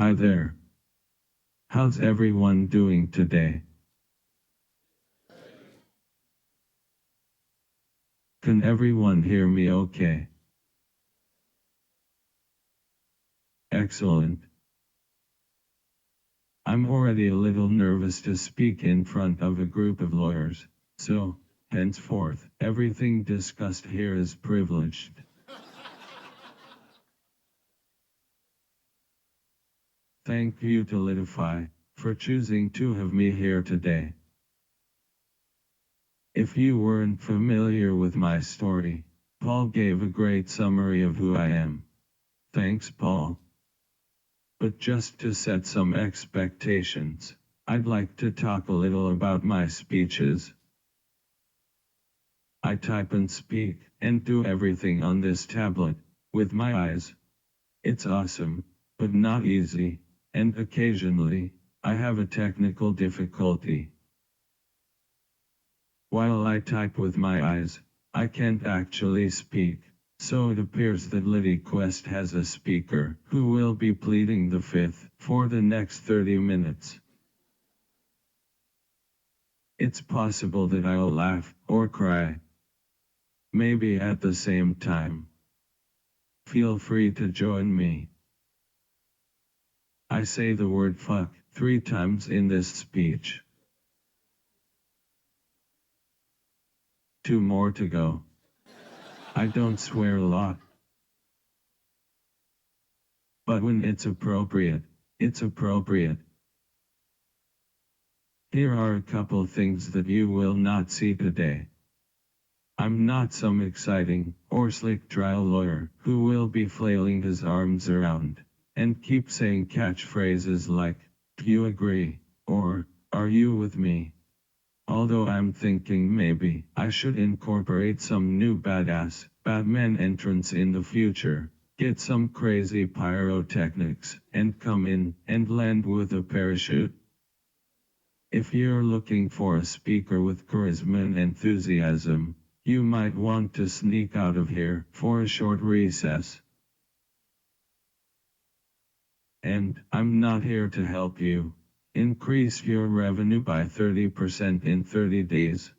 Hi there. How's everyone doing today? Can everyone hear me okay? Excellent. I'm already a little nervous to speak in front of a group of lawyers, so, henceforth, everything discussed here is privileged. Thank you to Litify for choosing to have me here today. If you weren't familiar with my story, Paul gave a great summary of who I am. Thanks, Paul. But just to set some expectations, I'd like to talk a little about my speeches. I type and speak, and do everything on this tablet, with my eyes. It's awesome, but not easy, and occasionally, I have a technical difficulty. While I type with my eyes, I can't actually speak, so it appears that LitiQuest has a speaker who will be pleading the fifth for the next 30 minutes. It's possible that I'll laugh or cry. Maybe at the same time. Feel free to join me. I say the word fuck 3 times in this speech. 2 more to go. I don't swear a lot. But when it's appropriate, it's appropriate. Here are a couple things that you will not see today. I'm not some exciting or slick trial lawyer who will be flailing his arms around and keep saying catchphrases like, "Do you agree?" or "Are you with me?" Although I'm thinking maybe I should incorporate some new badass Batman entrance in the future, get some crazy pyrotechnics, and come in and land with a parachute. If you're looking for a speaker with charisma and enthusiasm, you might want to sneak out of here for a short recess. And I'm not here to help you increase your revenue by 30% in 30 days.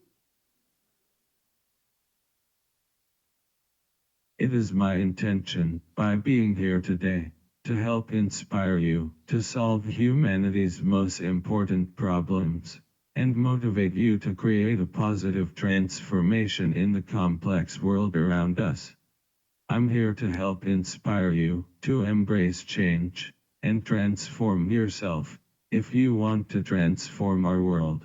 It is my intention, by being here today, to help inspire you to solve humanity's most important problems, and motivate you to create a positive transformation in the complex world around us. I'm here to help inspire you to embrace change and transform yourself if you want to transform our world.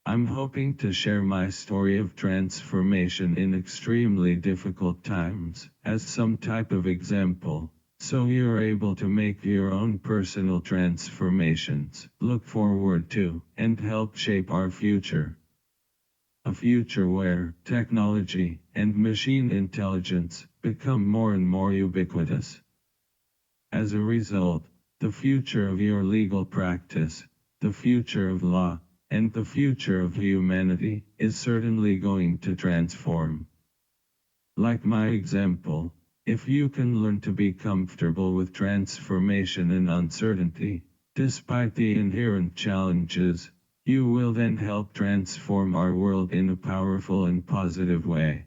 I'm hoping to share my story of transformation in extremely difficult times as some type of example, so you're able to make your own personal transformations, look forward to, and help shape our future. A future where technology and machine intelligence become more and more ubiquitous. As a result, the future of your legal practice, the future of law, and the future of humanity is certainly going to transform. Like my example, if you can learn to be comfortable with transformation and uncertainty, despite the inherent challenges, you will then help transform our world in a powerful and positive way.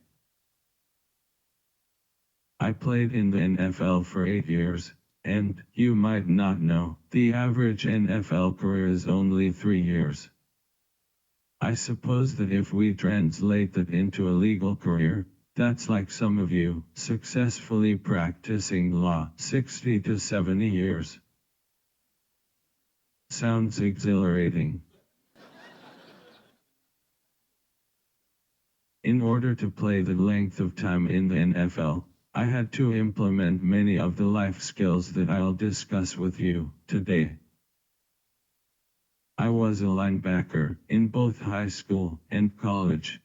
I played in the NFL for 8 years, and, you might not know, the average NFL career is only 3 years. I suppose that if we translate that into a legal career, that's like some of you successfully practicing law 60 to 70 years. Sounds exhilarating. In order to play the length of time in the NFL, I had to implement many of the life skills that I'll discuss with you today. I was a linebacker in both high school and college.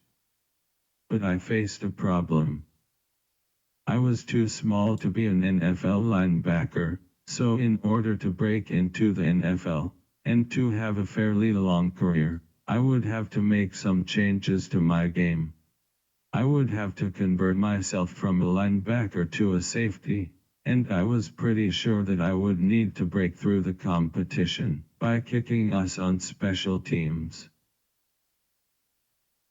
But I faced a problem. I was too small to be an NFL linebacker, so in order to break into the NFL, and to have a fairly long career, I would have to make some changes to my game. I would have to convert myself from a linebacker to a safety, and I was pretty sure that I would need to break through the competition by kicking us on special teams.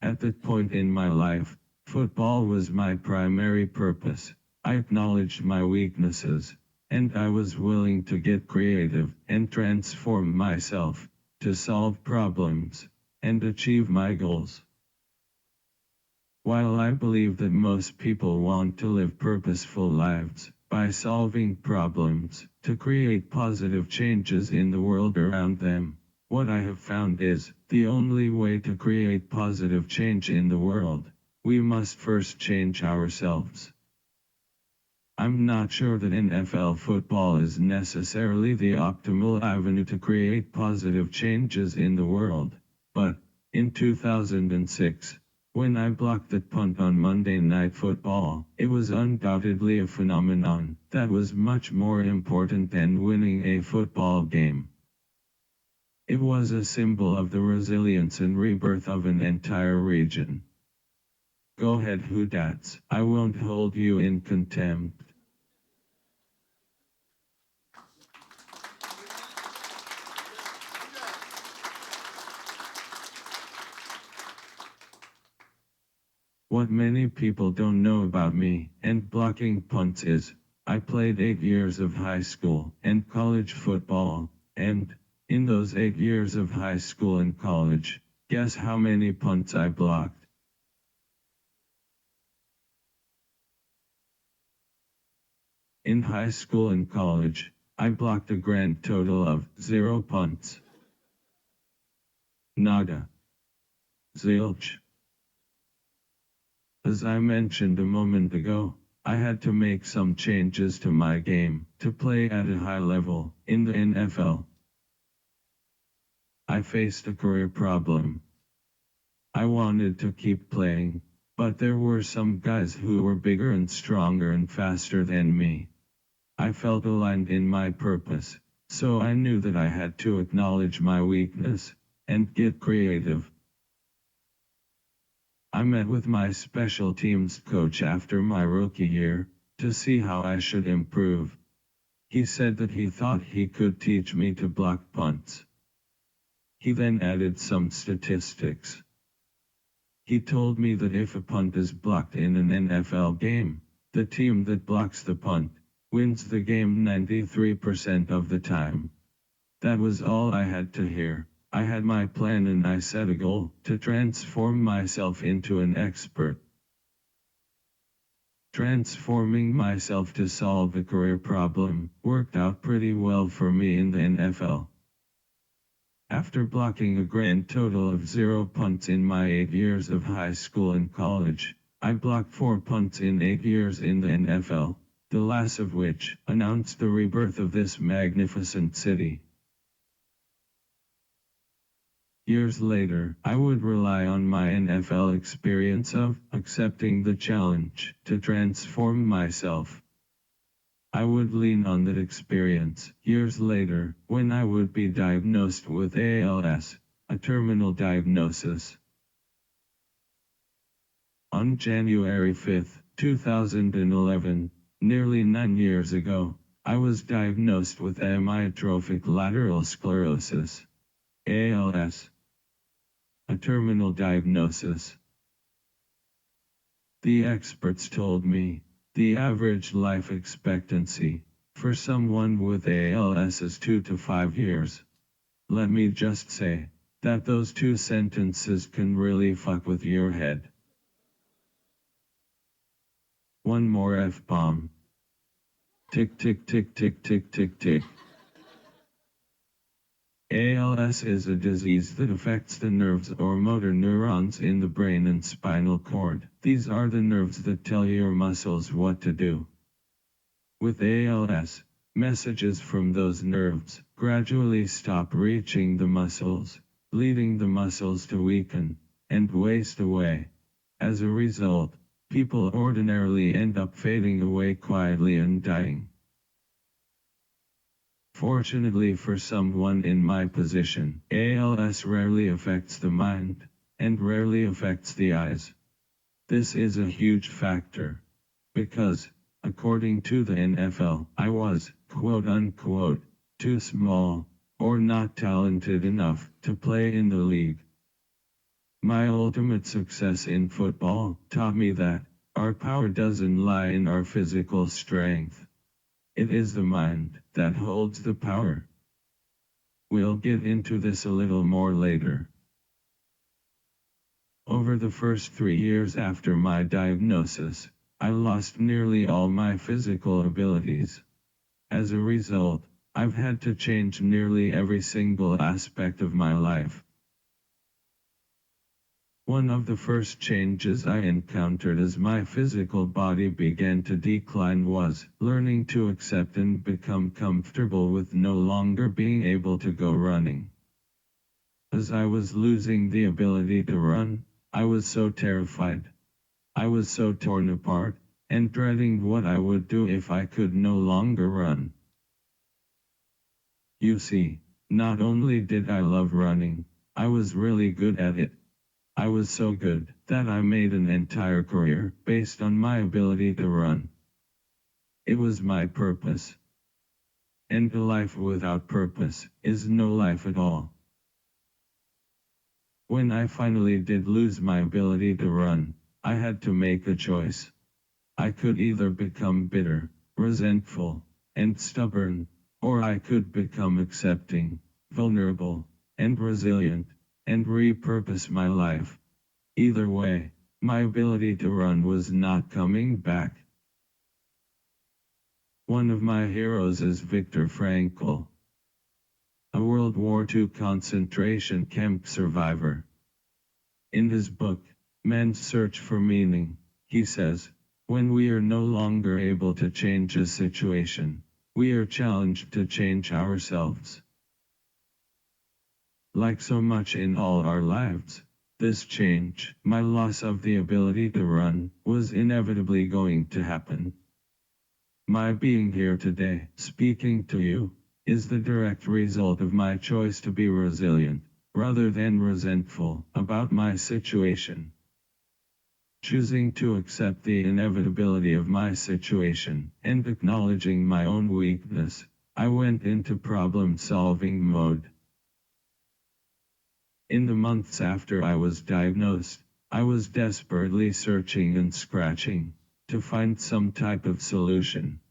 At that point in my life, football was my primary purpose. I acknowledged my weaknesses, and I was willing to get creative and transform myself to solve problems and achieve my goals. While I believe that most people want to live purposeful lives by solving problems to create positive changes in the world around them, what I have found is the only way to create positive change in the world, we must first change ourselves. I'm not sure that NFL football is necessarily the optimal avenue to create positive changes in the world, but in 2006, when I blocked that punt on Monday Night Football, it was undoubtedly a phenomenon that was much more important than winning a football game. It was a symbol of the resilience and rebirth of an entire region. Go ahead, Hoodats, I won't hold you in contempt. What many people don't know about me and blocking punts is, I played 8 years of high school and college football, and, in those 8 years of high school and college, guess how many punts I blocked? In high school and college, I blocked a grand total of 0 punts. Nada. Zilch. As I mentioned a moment ago, I had to make some changes to my game to play at a high level in the NFL. I faced a career problem. I wanted to keep playing, but there were some guys who were bigger and stronger and faster than me. I felt aligned in my purpose, so I knew that I had to acknowledge my weakness and get creative. I met with my special teams coach after my rookie year to see how I should improve. He said that he thought he could teach me to block punts. He then added some statistics. He told me that if a punt is blocked in an NFL game, the team that blocks the punt wins the game 93% of the time. That was all I had to hear. I had my plan and I set a goal to transform myself into an expert. Transforming myself to solve a career problem worked out pretty well for me in the NFL. After blocking a grand total of 0 punts in my 8 years of high school and college, I blocked 4 punts in 8 years in the NFL, the last of which announced the rebirth of this magnificent city. Years later, I would rely on my NFL experience of accepting the challenge to transform myself. I would lean on that experience years later when I would be diagnosed with ALS, a terminal diagnosis. On January 5, 2011, nearly 9 years ago, I was diagnosed with amyotrophic lateral sclerosis, ALS. A terminal diagnosis. The experts told me the average life expectancy for someone with ALS is 2 to 5 years. Let me just say that those 2 sentences can really fuck with your head. One more F-bomb. Tick tick tick tick tick tick tick. ALS is a disease that affects the nerves or motor neurons in the brain and spinal cord. These are the nerves that tell your muscles what to do. With ALS, messages from those nerves gradually stop reaching the muscles, leading the muscles to weaken and waste away. As a result, people ordinarily end up fading away quietly and dying. Fortunately for someone in my position, ALS rarely affects the mind, and rarely affects the eyes. This is a huge factor, because According to the NFL, I was, quote unquote, too small, or not talented enough, to play in the league. My ultimate success in football taught me that our power doesn't lie in our physical strength. It is the mind that holds the power. We'll get into this a little more later. Over the first 3 years after my diagnosis, I lost nearly all my physical abilities. As a result, I've had to change nearly every single aspect of my life. One of the first changes I encountered as my physical body began to decline was learning to accept and become comfortable with no longer being able to go running. As I was losing the ability to run, I was so terrified. I was so torn apart, and dreading what I would do if I could no longer run. You see, not only did I love running, I was really good at it. I was so good that I made an entire career based on my ability to run. It was my purpose. And a life without purpose is no life at all. When I finally did lose my ability to run, I had to make a choice. I could either become bitter, resentful, and stubborn, or I could become accepting, vulnerable, and resilient, and repurpose my life. Either way, my ability to run was not coming back. One of my heroes is Viktor Frankl, a World War II concentration camp survivor. In his book, Man's Search for Meaning, he says, when we are no longer able to change a situation, we are challenged to change ourselves. Like so much in all our lives, this change, my loss of the ability to run, was inevitably going to happen. My being here today, speaking to you, is the direct result of my choice to be resilient, rather than resentful, about my situation. Choosing to accept the inevitability of my situation, and acknowledging my own weakness, I went into problem-solving mode. In the months after I was diagnosed, I was desperately searching and scratching to find some type of solution.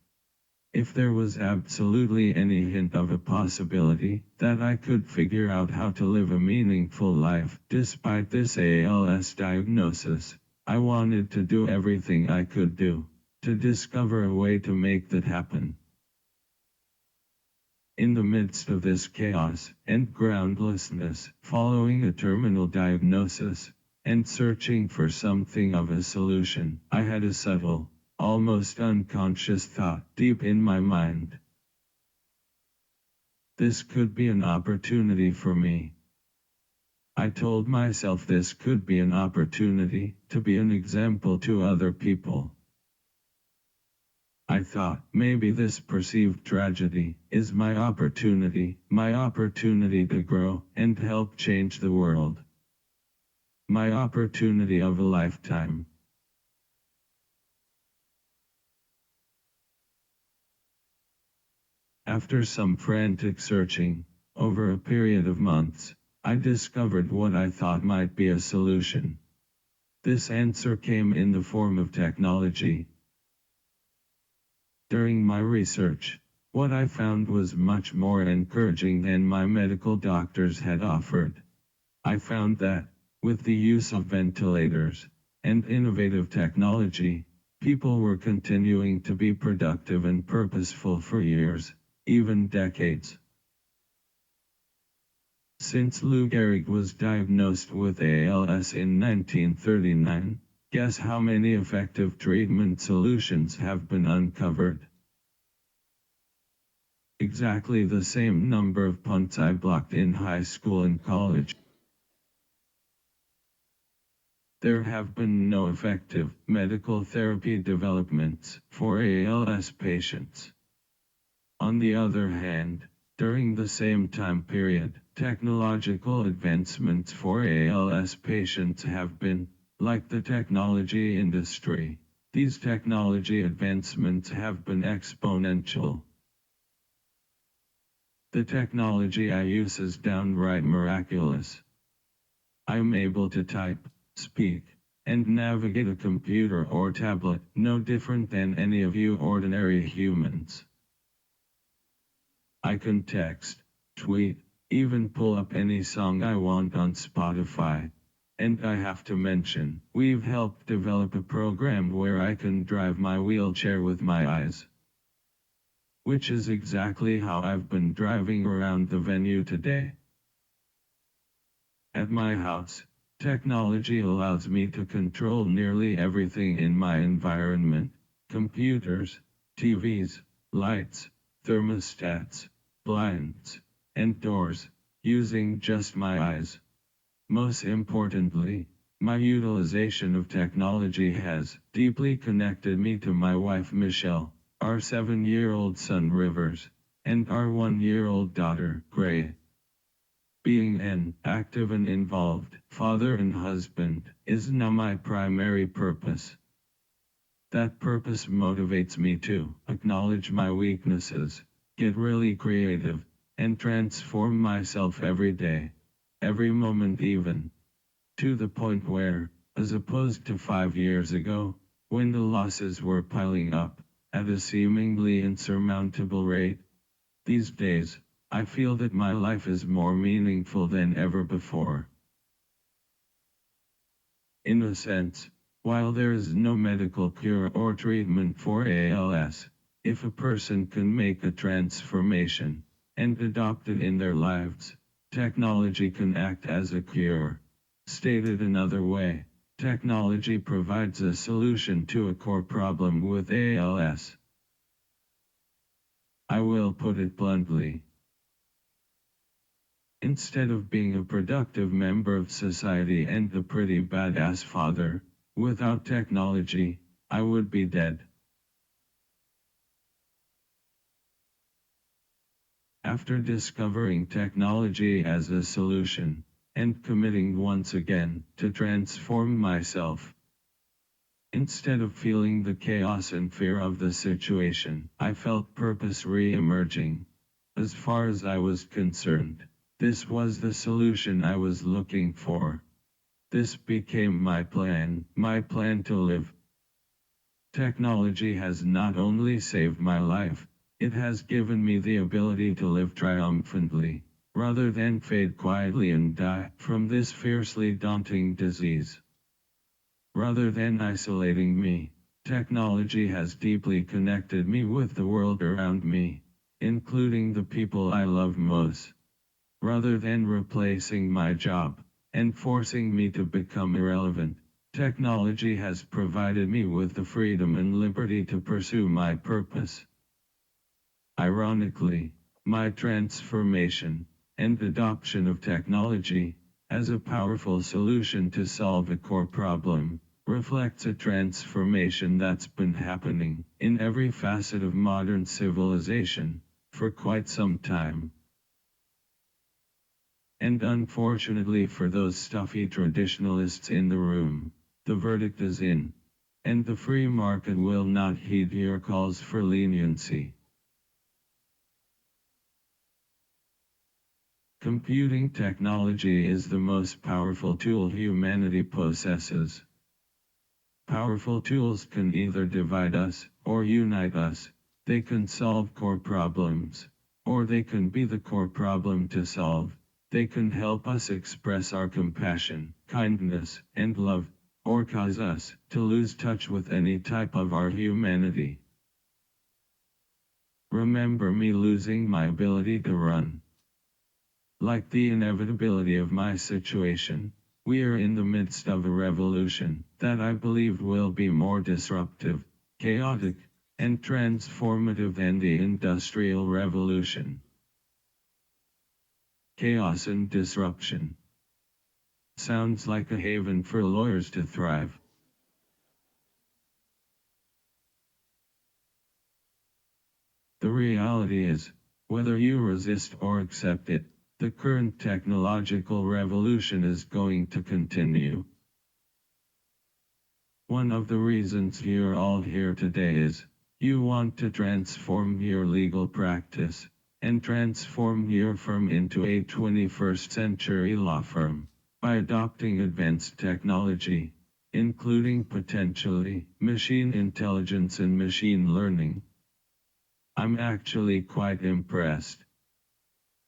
If there was absolutely any hint of a possibility that I could figure out how to live a meaningful life despite this ALS diagnosis, I wanted to do everything I could do to discover a way to make that happen. In the midst of this chaos and groundlessness, following a terminal diagnosis, and searching for something of a solution, I had a subtle, almost unconscious thought deep in my mind. This could be an opportunity for me. I told myself this could be an opportunity to be an example to other people. I thought, maybe this perceived tragedy is my opportunity to grow and help change the world. My opportunity of a lifetime. After some frantic searching, over a period of months, I discovered what I thought might be a solution. This answer came in the form of technology. During my research, what I found was much more encouraging than my medical doctors had offered. I found that, with the use of ventilators and innovative technology, people were continuing to be productive and purposeful for years, even decades. Since Lou Gehrig was diagnosed with ALS in 1939, guess how many effective treatment solutions have been uncovered? Exactly the same number of punts I blocked in high school and college. There have been no effective medical therapy developments for ALS patients. On the other hand, during the same time period, technological advancements for ALS patients have been, like the technology industry, These technology advancements have been exponential. The technology I use is downright miraculous. I'm able to type, speak, and navigate a computer or tablet no different than any of you ordinary humans. I can text, tweet, even pull up any song I want on Spotify. And I have to mention, we've helped develop a program where I can drive my wheelchair with my eyes. Which is exactly how I've been driving around the venue today. At my house, technology allows me to control nearly everything in my environment: computers, TVs, lights, thermostats, blinds, and doors, using just my eyes. Most importantly, my utilization of technology has deeply connected me to my wife Michelle, our 7-year-old son Rivers, and our 1-year-old daughter Gray. Being an active and involved father and husband is now my primary purpose. That purpose motivates me to acknowledge my weaknesses, get really creative, and transform myself every day, every moment even. To the point where, as opposed to 5 years ago, when the losses were piling up at a seemingly insurmountable rate, these days, I feel that my life is more meaningful than ever before. In a sense, while there is no medical cure or treatment for ALS, if a person can make a transformation and adopt it in their lives, technology can act as a cure. Stated another way, technology provides a solution to a core problem with ALS. I will put it bluntly. Instead of being a productive member of society and a pretty badass father, without technology, I would be dead. After discovering technology as a solution, and committing once again to transform myself, instead of feeling the chaos and fear of the situation, I felt purpose re-emerging. As far as I was concerned, this was the solution I was looking for. This became my plan to live. Technology has not only saved my life, it has given me the ability to live triumphantly, rather than fade quietly and die from this fiercely daunting disease. Rather than isolating me, technology has deeply connected me with the world around me, including the people I love most. Rather than replacing my job and forcing me to become irrelevant, technology has provided me with the freedom and liberty to pursue my purpose. Ironically, my transformation and adoption of technology as a powerful solution to solve a core problem reflects a transformation that's been happening in every facet of modern civilization for quite some time. And unfortunately for those stuffy traditionalists in the room, the verdict is in, and the free market will not heed your calls for leniency. Computing technology is the most powerful tool humanity possesses. Powerful tools can either divide us or unite us. They can solve core problems, or they can be the core problem to solve. They can help us express our compassion, kindness, and love, or cause us to lose touch with any type of our humanity. Remember me losing my ability to run. Like the inevitability of my situation, we are in the midst of a revolution that I believe will be more disruptive, chaotic, and transformative than the Industrial Revolution. Chaos and disruption. Sounds like a haven for lawyers to thrive. The reality is, whether you resist or accept it, the current technological revolution is going to continue. One of the reasons you're all here today is you want to transform your legal practice and transform your firm into a 21st century law firm by adopting advanced technology, including potentially machine intelligence and machine learning. I'm actually quite impressed.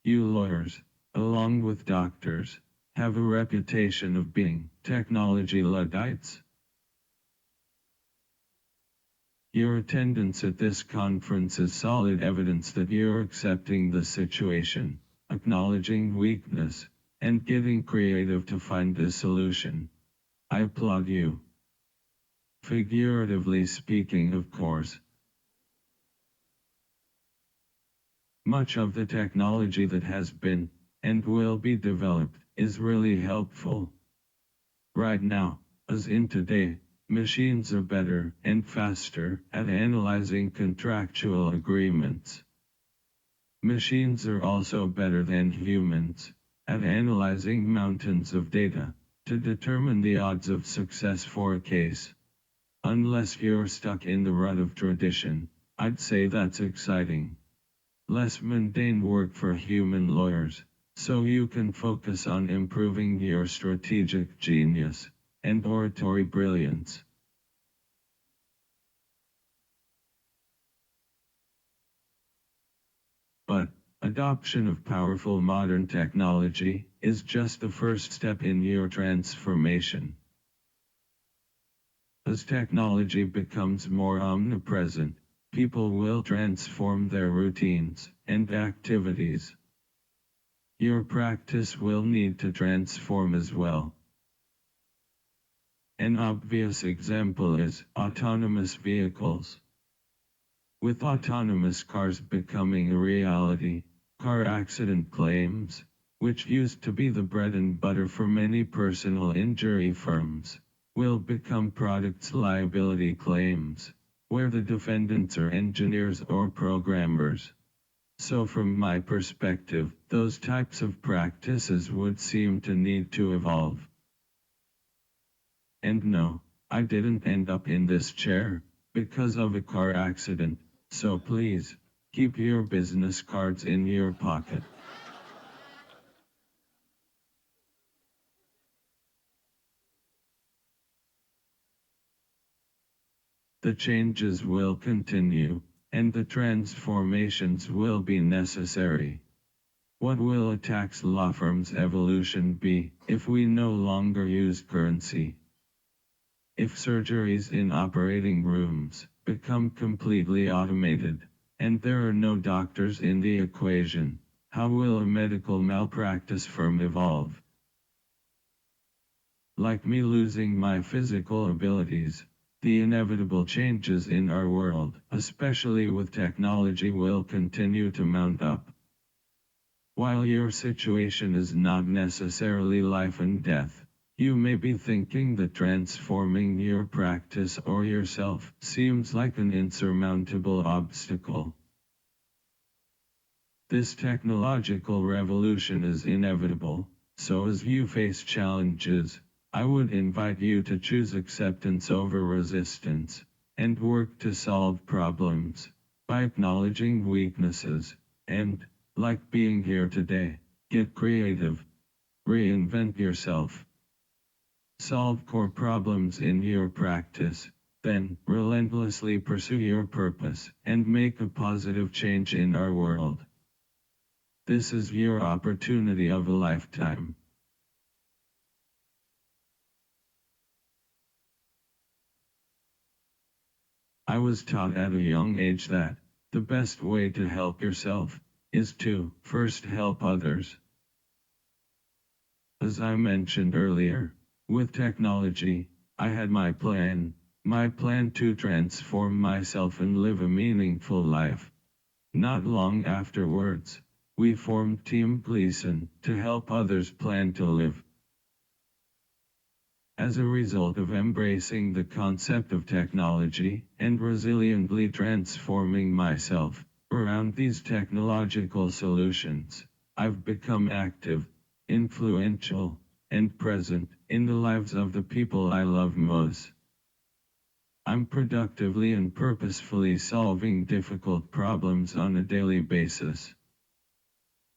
You lawyers, along with doctors, have a reputation of being technology Luddites. Your attendance at this conference is solid evidence that you're accepting the situation, acknowledging weakness, and getting creative to find a solution. I applaud you. Figuratively speaking, of course. Much of the technology that has been, and will be developed, is really helpful. Right now, as in today, machines are better and faster at analyzing contractual agreements. Machines are also better than humans at analyzing mountains of data to determine the odds of success for a case. Unless you're stuck in the rut of tradition, I'd say that's exciting. Less mundane work for human lawyers, so you can focus on improving your strategic genius and oratory brilliance. But adoption of powerful modern technology is just the first step in your transformation. As technology becomes more omnipresent, people will transform their routines and activities. Your practice will need to transform as well. An obvious example is autonomous vehicles. With autonomous cars becoming a reality, car accident claims, which used to be the bread and butter for many personal injury firms, will become products liability claims, where the defendants are engineers or programmers. So from my perspective, those types of practices would seem to need to evolve. And no, I didn't end up in this chair because of a car accident, so please, keep your business cards in your pocket. The changes will continue, and the transformations will be necessary. What will a tax law firm's evolution be if we no longer use currency? If surgeries in operating rooms become completely automated, and there are no doctors in the equation, how will a medical malpractice firm evolve? Like me losing my physical abilities, the inevitable changes in our world, especially with technology, will continue to mount up. While your situation is not necessarily life and death, you may be thinking that transforming your practice or yourself seems like an insurmountable obstacle. This technological revolution is inevitable, so as you face challenges, I would invite you to choose acceptance over resistance, and work to solve problems, by acknowledging weaknesses, and, like being here today, get creative. Reinvent yourself. Solve core problems in your practice, then relentlessly pursue your purpose and make a positive change in our world. This is your opportunity of a lifetime. I was taught at a young age that the best way to help yourself is to first help others. As I mentioned earlier, with technology, I had my plan to transform myself and live a meaningful life. Not long afterwards, we formed Team Gleason to help others plan to live. As a result of embracing the concept of technology and resiliently transforming myself around these technological solutions, I've become active, influential, and present in the lives of the people I love most. I'm productively and purposefully solving difficult problems on a daily basis.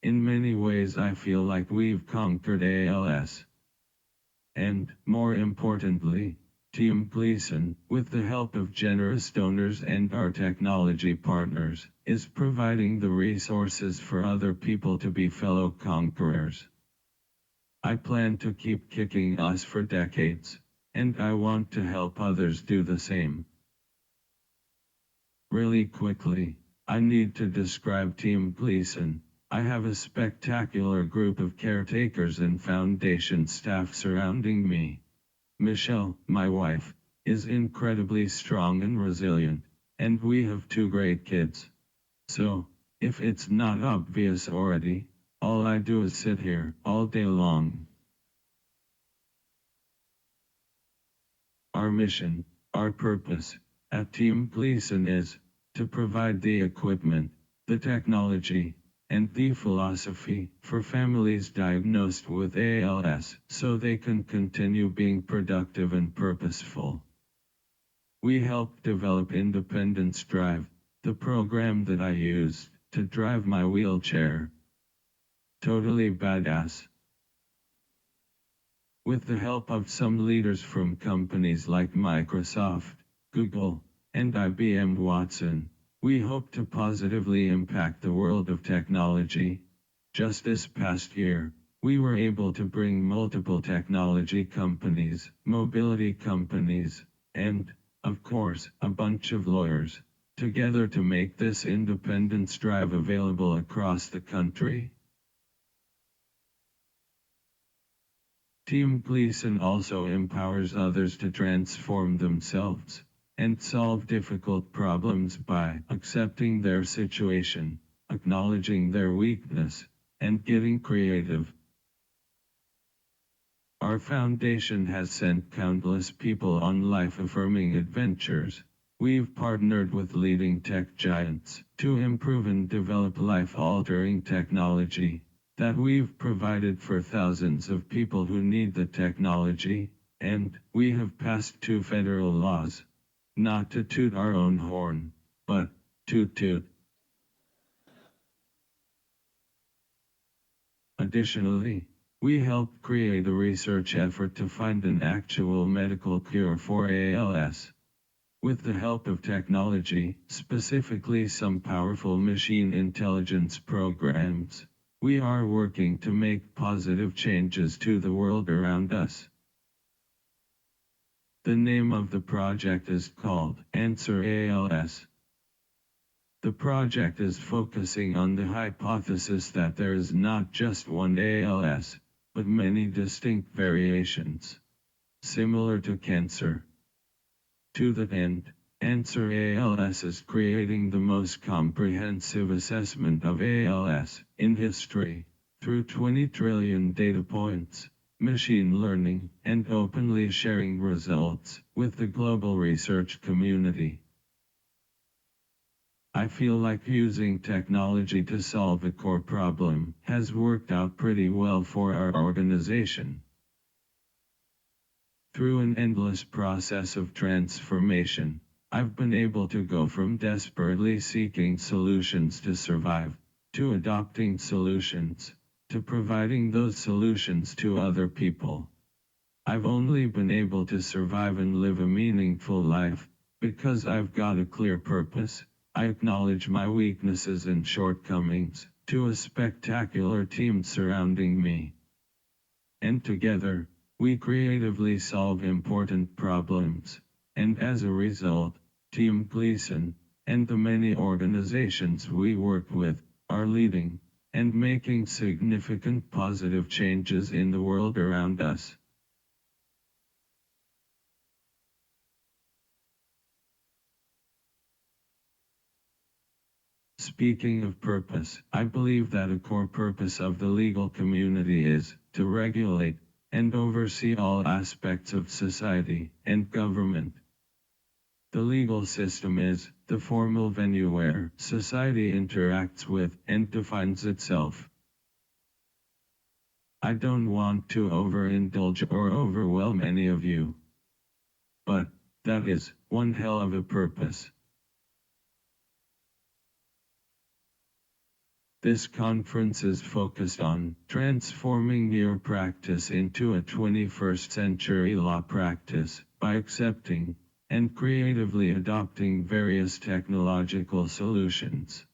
In many ways, I feel like we've conquered ALS. And, more importantly, Team Gleason, with the help of generous donors and our technology partners, is providing the resources for other people to be fellow conquerors. I plan to keep kicking ass for decades, and I want to help others do the same. Really quickly, I need to describe Team Gleason. I have a spectacular group of caretakers and foundation staff surrounding me. Michelle, my wife, is incredibly strong and resilient, and we have two great kids. So, if it's not obvious already, all I do is sit here all day long. Our mission, our purpose, at Team Gleason is to provide the equipment, the technology, and the philosophy for families diagnosed with ALS so they can continue being productive and purposeful. We help develop Independence Drive, the program that I use to drive my wheelchair. Totally badass. With the help of some leaders from companies like Microsoft, Google, and IBM Watson, we hope to positively impact the world of technology. Just this past year, we were able to bring multiple technology companies, mobility companies, and, of course, a bunch of lawyers, together to make this Independence Drive available across the country. Team Gleason also empowers others to transform themselves and solve difficult problems by accepting their situation, acknowledging their weakness, and getting creative. Our foundation has sent countless people on life-affirming adventures. We've partnered with leading tech giants to improve and develop life-altering technology that we've provided for thousands of people who need the technology, and we have passed 2 federal laws. Not to toot our own horn, but toot toot. Additionally, we helped create a research effort to find an actual medical cure for ALS. With the help of technology, specifically some powerful machine intelligence programs, we are working to make positive changes to the world around us. The name of the project is called Answer ALS. The project is focusing on the hypothesis that there is not just one ALS, but many distinct variations, similar to cancer. To that end, Answer ALS is creating the most comprehensive assessment of ALS in history, through 20 trillion data points, machine learning, and openly sharing results with the global research community. I feel like using technology to solve a core problem has worked out pretty well for our organization. Through an endless process of transformation, I've been able to go from desperately seeking solutions to survive, to adopting solutions, to providing those solutions to other people. I've only been able to survive and live a meaningful life because I've got a clear purpose. I acknowledge my weaknesses and shortcomings to a spectacular team surrounding me. And together, we creatively solve important problems, and as a result, Team Gleason, and the many organizations we work with, are leading and making significant positive changes in the world around us. Speaking of purpose, I believe that a core purpose of the legal community is to regulate and oversee all aspects of society and government. The legal system is the formal venue where society interacts with and defines itself. I don't want to overindulge or overwhelm any of you, but That is one hell of a purpose. This conference is focused on transforming your practice into a 21st century law practice by accepting and creatively adopting various technological solutions.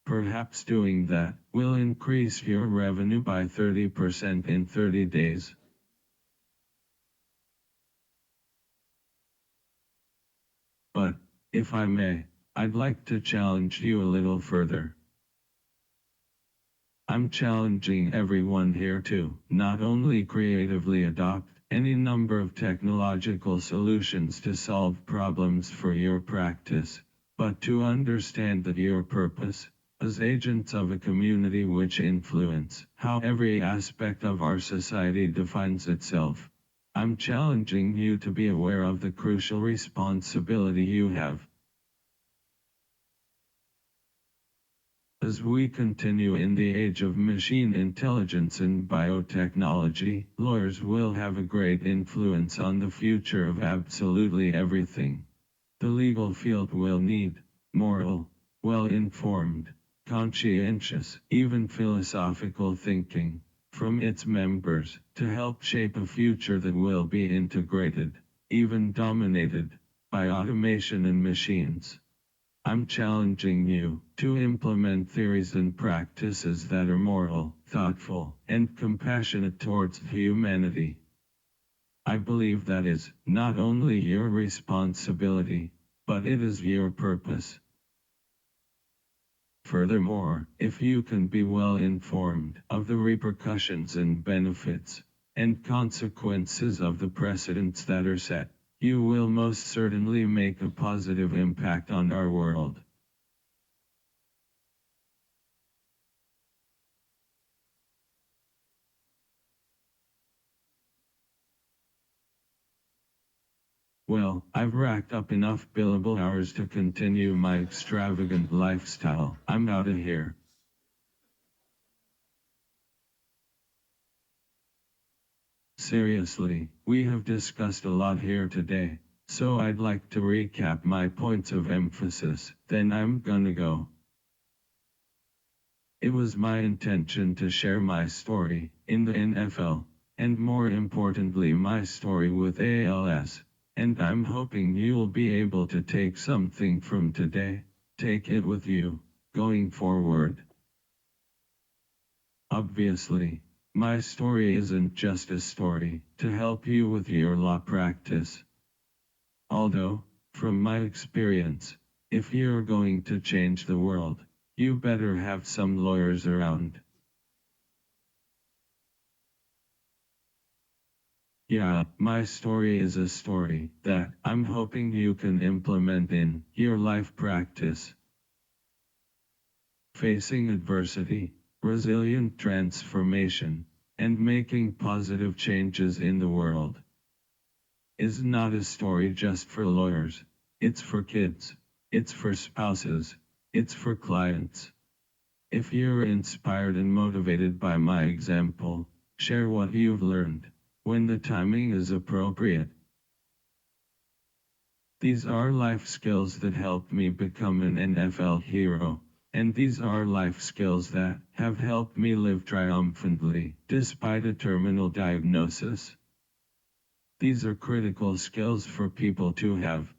Perhaps doing that will increase your revenue by 30% in 30 days. But, if I may, I'd like to challenge you a little further. I'm challenging everyone here to not only creatively adopt any number of technological solutions to solve problems for your practice, but to understand that your purpose, as agents of a community which influence how every aspect of our society defines itself. I'm challenging you to be aware of the crucial responsibility you have. As we continue in the age of machine intelligence and biotechnology, lawyers will have a great influence on the future of absolutely everything. The legal field will need moral, well-informed, conscientious, even philosophical thinking from its members to help shape a future that will be integrated, even dominated, by automation and machines. I'm challenging you to implement theories and practices that are moral, thoughtful, and compassionate towards humanity. I believe that is not only your responsibility, but it is your purpose. Furthermore, if you can be well informed of the repercussions and benefits and consequences of the precedents that are set, you will most certainly make a positive impact on our world. Well, I've racked up enough billable hours to continue my extravagant lifestyle. I'm out of here. Seriously, we have discussed a lot here today, so I'd like to recap my points of emphasis, then I'm gonna go. It was my intention to share my story in the NFL, and more importantly my story with ALS. And I'm hoping you'll be able to take something from today, take it with you, going forward. Obviously, my story isn't just a story to help you with your law practice. Although, from my experience, if you're going to change the world, you better have some lawyers around. Yeah, my story is a story that I'm hoping you can implement in your life practice. Facing adversity, resilient transformation, and making positive changes in the world is not a story just for lawyers. It's for kids. It's for spouses. It's for clients. If you're inspired and motivated by my example, share what you've learned when the timing is appropriate. These are life skills that helped me become an NFL hero, and these are life skills that have helped me live triumphantly despite a terminal diagnosis. These are critical skills for people to have.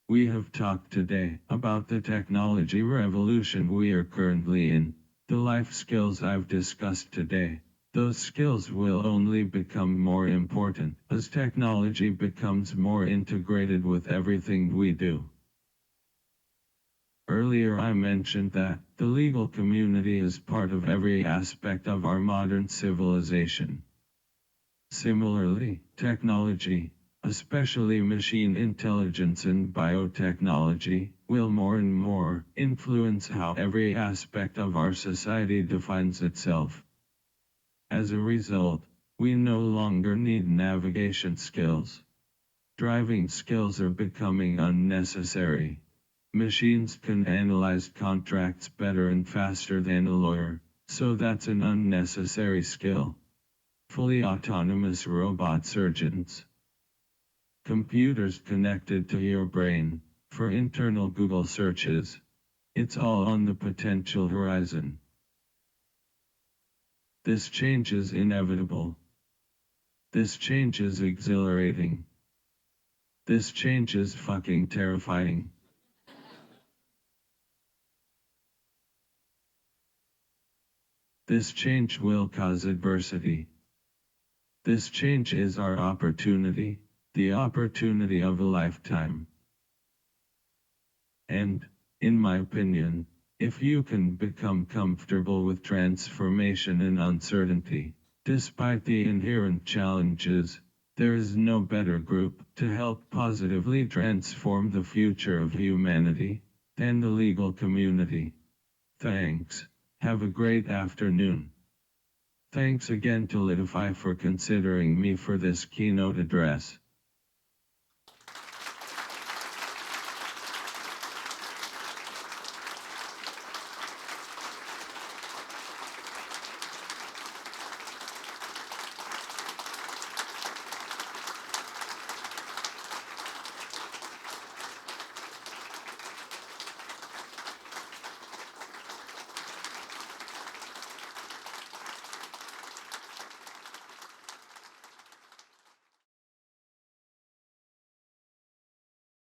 We have talked today about the technology revolution we are currently in. The life skills I've discussed today, those skills will only become more important as technology becomes more integrated with everything we do. Earlier I mentioned that the legal community is part of every aspect of our modern civilization. Similarly, technology, especially machine intelligence and biotechnology, will more and more influence how every aspect of our society defines itself. As a result, we no longer need navigation skills. Driving skills are becoming unnecessary. Machines can analyze contracts better and faster than a lawyer, so that's an unnecessary skill. Fully autonomous robot surgeons, computers connected to your brain, for internal Google searches. It's all on the potential horizon. This change is inevitable. This change is exhilarating. This change is fucking terrifying. This change will cause adversity. This change is our opportunity, the opportunity of a lifetime. And, in my opinion, if you can become comfortable with transformation and uncertainty, despite the inherent challenges, there is no better group to help positively transform the future of humanity than the legal community. Thanks. Have a great afternoon. Thanks again to Litify for considering me for this keynote address.